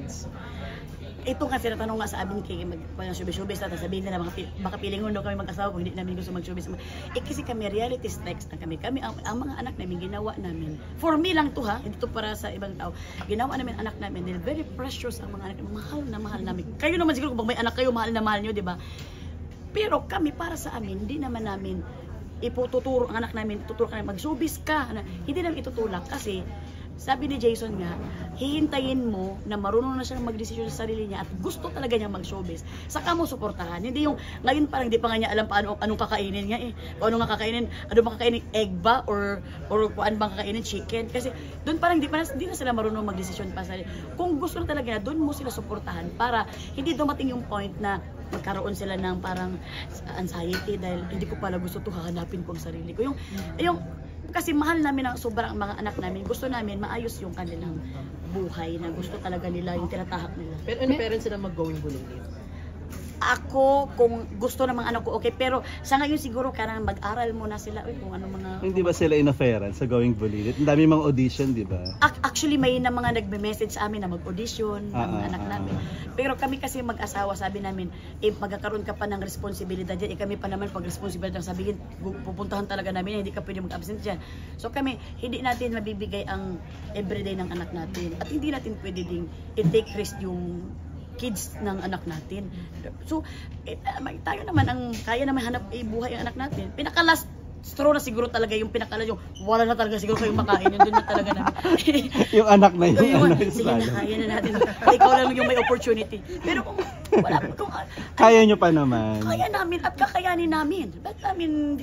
kids? Ito kasi natanong nga sa amin kay mag-showbiz na sabihin nila baka piling uno kami mag-asawa kung hindi namin gusto mag-showbiz. Kasi kami reality stacks na kami. Ang mga anak namin ginawa namin. For me lang to ha, hindi to para sa ibang tao. Ginawa namin anak namin. They're very precious ang mga anak. Mahal namin. Kayo naman siguro kung may anak kayo, mahal na mahal nyo, di ba? Pero kami para sa amin, hindi naman namin ipututuro ang anak namin, tuturo kami mag-showbiz ka. Hindi namin itutulak kasi sabi ni Jason nga, hihintayin mo na marunong na siyang magdesisyon sa sarili niya at gusto talaga niyang mag-showbiz. Saka mo suportahan. Hindi yung, ngayon parang di pa nga niya alam paano, anong kakainin niya eh. Kung ano nga kakainin, ano bang kakainin, egg ba? Or kuan bang kakainin, chicken? Kasi doon parang di na sila marunong magdesisyon pa sa sarili. Kung gusto na talaga na, doon mo sila suportahan para hindi dumating yung point na magkaroon sila ng parang anxiety dahil hindi ko pala gusto to, hahanapin ko ang sarili ko. Yung kasi mahal namin ang sobrang mga anak namin. Gusto namin maayos yung kanilang buhay na gusto talaga nila, yung tinatahak nila. Pero ano parents sila mag-going bulingin? Ako, kung gusto ng mga anak ko, okay. Pero sa ngayon siguro, kailangan mag-aral muna sila. Uy, kung ano mga... Hindi ba sila in-offeran sa Going Bulilit? Ang dami mga audition, di ba? Actually, may na mga nagme-message sa amin na mag-audition ng anak namin. Pero kami kasi mag-asawa, sabi namin, magkakaroon ka pa ng responsibilidad dyan. Kami pa naman pag responsibilidad ng sabihin, pupuntahan talaga namin, hindi ka pwede mag-absent dyan. So kami, hindi natin mabibigay ang everyday ng anak natin. At hindi natin pwede ding i-take risk yung kids ng anak natin. So, tayo naman ang kaya naman hanap buhay ang anak natin. Pinaka-last straw na siguro talaga yung pinakalas yung wala na talaga siguro kayong makain. Yun na talaga na. Yung anak na yun. Sige na, kaya na natin. Ikaw lang yung may opportunity. Pero kung wala, kaya nyo pa naman. Kaya namin at kakayanin namin. Ba't namin,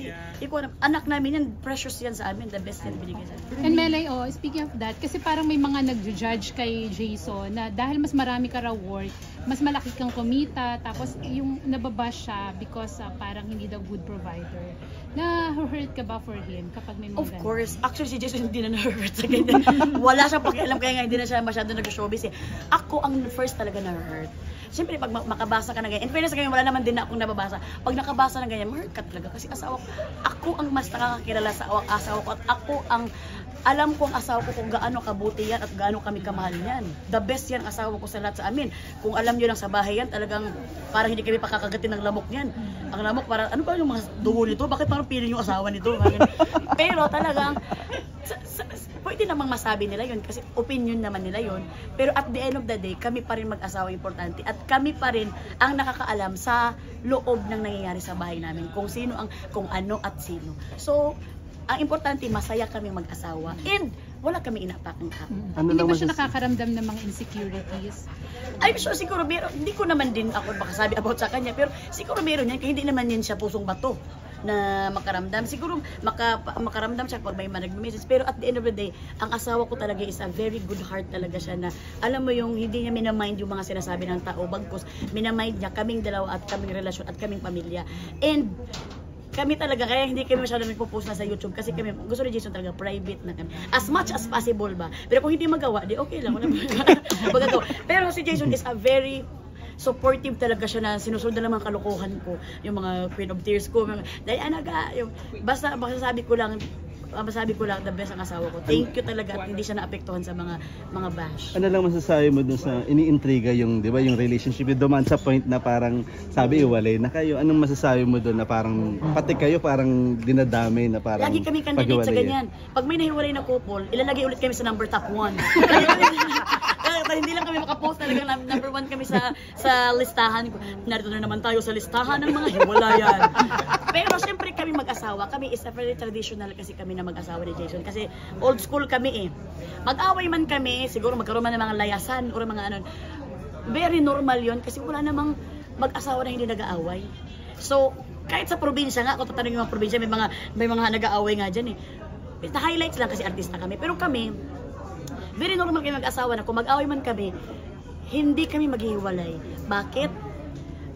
anak namin yan, precious yan sa amin. The best yan binigay sa amin. And Melay, speaking of that, kasi parang may mga nag-judge kay Jason na dahil mas marami ka raw work, mas malaki kang kumita, tapos yung nababash siya because parang hindi daw good provider. Na-hurt ka ba for him kapag may mga Of course. Actually, si Jason hindi na na-hurt sa ganyan. Wala siyang pakialam kaya nga hindi na siya masyado nag-showbiz eh. Ako ang first talaga na-hurt. Siyempre, pag makabasa ka na ganyan, in fairness kayo, wala naman din na akong nababasa. Pag nakabasa na ganyan, ma-hurt ka talaga. Kasi asawa ko, ako ang mas nakakakilala sa asawa ko at ako ang alam ko ang asawa ko kung gaano kabuti yan at gaano kami kamahal niyan. The best yan asawa ko sa lahat sa amin. Kung alam nyo lang sa bahay yan, talagang parang hindi kami pakakagatin ng lamok niyan. Ang lamok parang, ano ba yung mga dugo nito? Bakit parang piling yung asawa nito? Pero talagang, pwede namang masabi nila yun kasi opinion naman nila yun. Pero at the end of the day, kami pa rin mag-asawa importante at kami pa rin ang nakakaalam sa loob ng nangyayari sa bahay namin. Kung sino ang, kung ano at sino. So, ang importante, masaya kami mag-asawa and wala kami inapakang tao. Hindi ba siya nakakaramdam ng mga insecurities? I'm sure siguro meron, hindi ko naman din ako makasabi about sa kanya, pero siguro meron yan, kaya hindi naman yan siya pusong bato na makaramdam. Siguro makaramdam siya pag may nag-message. Pero at the end of the day, ang asawa ko talaga is a very good heart talaga siya na alam mo yung hindi niya minamind yung mga sinasabi ng tao, bagkus minamind niya kaming dalawa at kaming relasyon at kaming pamilya. And kami talaga, kaya hindi kami masyado nagpo-post na sa YouTube kasi kami, gusto ni Jason talaga, private na kami. As much as possible ba? Pero kung hindi magawa, di okay lang. Wala magagawa. Pero si Jason is a very supportive talaga siya na sinusundan ng mga kalokohan ko. Yung mga Queen of Tears ko. Dahil anaga, basta masasabi ko lang, the best ang asawa ko. Thank you talaga at hindi siya naapektuhan sa mga bash. Ano lang masasabi mo dun sa iniintriga yung, di ba, yung relationship yung dumaan sa point na parang sabi iwalay na kayo. Anong masasabi mo dun na parang pati kayo parang dinadamay na parang lagi kami candidate sa ganyan. Pag may nahiwalay na couple, ilalagay ulit kami sa number top 1. Hindi lang kami makapost, talagang number 1 kami sa listahan. Narito na naman tayo sa listahan ng mga hiwalayan. Pero syempre kami mag-asawa, kami is a very traditional kasi kami na mag-asawa ni Jason. Kasi old school kami eh. Mag-away man kami, siguro magkaroon man ng mga layasan o mga ano. Very normal yon kasi wala namang mag-asawa na hindi nag-aaway. So, kahit sa probinsya nga, kung tatanungin yung mga probinsya, may mga nag-aaway nga dyan eh. Na-highlights lang kasi artista kami. Pero kami, very normal kami mag-asawa na kung mag-away man kami, hindi kami maghihiwalay. Bakit?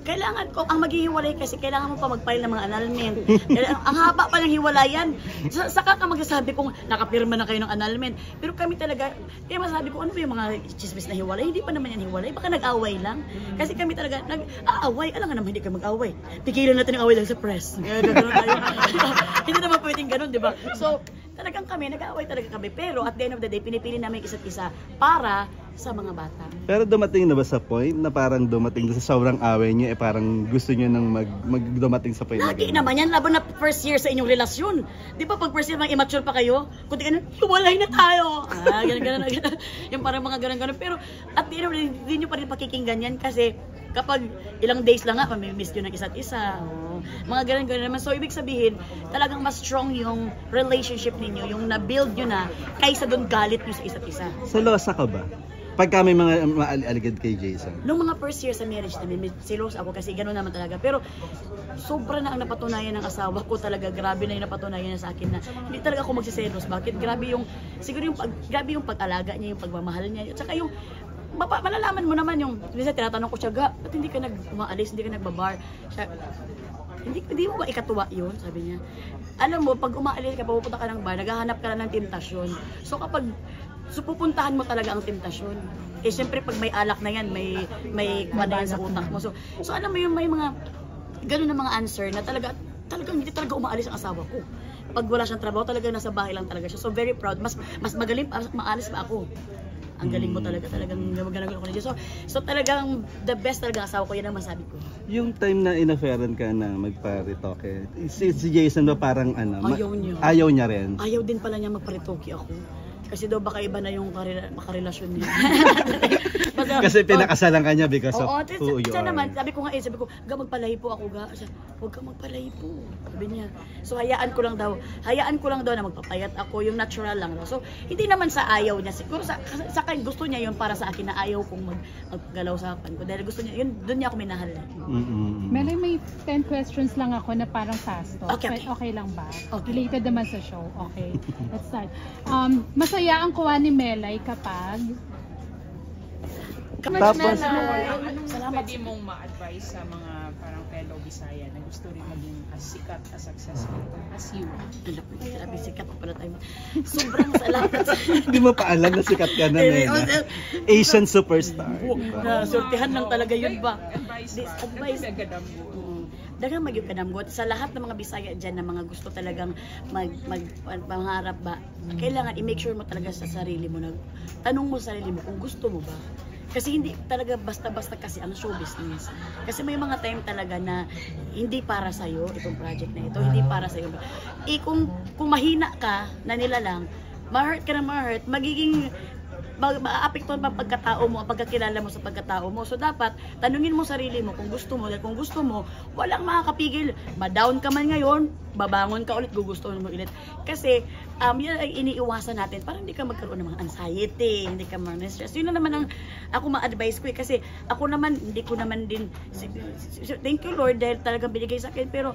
Kailangan ko, ang maghihiwalay kasi kailangan mo pa mag-file ng mga annulment. Ang haba pa ng hiwalayan. Saka ka magsasabi kung nakapirma na kayo ng annulment. Pero kami talaga, kaya masasabi ko, ano ba yung mga chismis na hiwalay? Hindi pa naman yan hiwalay. Baka nag-away lang. Kasi kami talaga, nag-aaway. Alam nga naman, hindi ka mag-away. Pigilan natin ang away lang sa press. Hindi naman pwedeng ganun, di ba? So, talagang kami, nag-aaway talaga kami. Pero at the end of the day, pinipili namin isa't isa para sa mga bata. Pero dumating na ba sa point na parang dumating sa sobrang away niyo, parang gusto niyo nang dumating sa point na Lagi gano'n? naman yan, labo na first year sa inyong relasyon. Di ba pag first year, immature pa kayo? Kung di ka na, hiwalay na tayo. Ganun. Yung parang mga ganun. Pero at the end of the day, hindi nyo pa rin pakikinggan yan kasi kapag ilang days lang nga, mamimiss nyo ng isa't isa. Mga ganun naman. So, ibig sabihin, talagang mas strong yung relationship ninyo, yung na-build nyo na, kaysa doon galit nyo sa isa't isa. Selosa ka ba? Pagka may mga maaligid kay Jason. Nung mga first year sa marriage namin, selos ako kasi gano'n naman talaga. Pero sobra na ang napatunayan ng asawa ko talaga. Grabe na yung napatunayan niya sa akin na hindi talaga ako magsiselos. Bakit? Grabe yung, siguro yung, grabe yung pag-alaga niya, yung pagmamahal niya. At saka yung, malalaman mo naman yung, minsan tinatanong ko siya, ba't hindi ka umaalis, hindi ka nagbabar? Siya, hindi mo ba ikatuwa yun? Sabi niya. Alam mo, pag umaalis ka, pupunta ka ng bar, naghahanap ka na ng temptasyon. So kapag pupuntahan mo talaga ang temptasyon. Eh syempre pag may alak na yan, may kuwan na yan sa utak mo. So alam mo yung may mga ganun na mga answer na talagang hindi talaga umaalis ang asawa ko. Pag wala siyang trabaho, talagang nasa bahay lang talaga siya. So very proud. Mas magaling, mas maalis pa ako. Ang galing mo talagang magagaling ko na siya. So talagang the best talaga asawa ko, yan ang masabi ko. Yung time na inafairan ka na magparitoke, si Jason ba parang ayaw niya rin? Ayaw din pala niya magparitoke ako. Kasi daw baka iba na yung makarelasyon niya. Kasi pinakasalan ka niya because of who you siya are. naman, sabi ko, magpalahi po ako ga. Siya, huwag kang magpalahi po. Sabi niya. So hayaan ko lang daw na magpapayat ako, yung natural lang daw. So hindi naman sa ayaw niya. Siguro sa gusto niya yun para sa akin na ayaw kong maggalaw sa harapan ko. Dahil gusto niya, yun, doon niya ako minahal. Melay, may 10 questions lang ako na parang fast talk. Okay lang ba? Okay. Related naman sa show. Okay. Let's start. Masaya ang kuha ni Melay kapag Tapos, Pwede mong ma-advise sa mga parang fellow Bisaya na gusto rin maging as sikat, as successful as you? Grabe, sikat pa pala tayo. Sobrang salamat sa... hindi mo pa alam na sikat ka na Asian superstar. Sortihan lang talaga yun ba? Advice. Dagang magyud kanamgot sa lahat ng mga Bisaya diyan na mga gusto talagang mangarap ba. Kailangan i-make sure mo talaga sa sarili mo, tanong mo sa sarili mo kung gusto mo ba. Kasi hindi talaga basta-basta kasi ang show business. Kasi may mga time talaga na hindi para sa iyo itong project na ito, hindi para sa iyo. Kung mahina ka na nilalang, ma-hurt ka na ma-hurt, magiging maapektuhan pa pagkatao mo, ang pagkakilala mo sa pagkatao mo. So dapat tanungin mo sarili mo kung gusto mo, dahil kung gusto mo, walang makakapigil. Ma-down ka man ngayon, babangon ka ulit, gugustuhin mo ulit. Kasi yan ay iniiwasan natin para hindi ka magkaroon ng mga anxiety, hindi ka ma-stress. Yun na naman ang ako ma-advise ko kasi ako naman, hindi ko naman din thank you Lord dahil talagang binigay sa akin, pero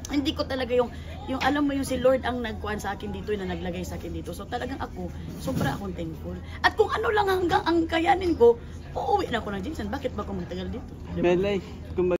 hindi ko talaga yung alam mo yung si Lord ang nagkuhan sa akin dito, na naglagay sa akin dito. So talagang ako, sobra akong thankful. At kung ano lang hanggang ang kayanin ko, uuwi na ako ng Jason. Bakit ba ako magtagal dito? Diba? Melay,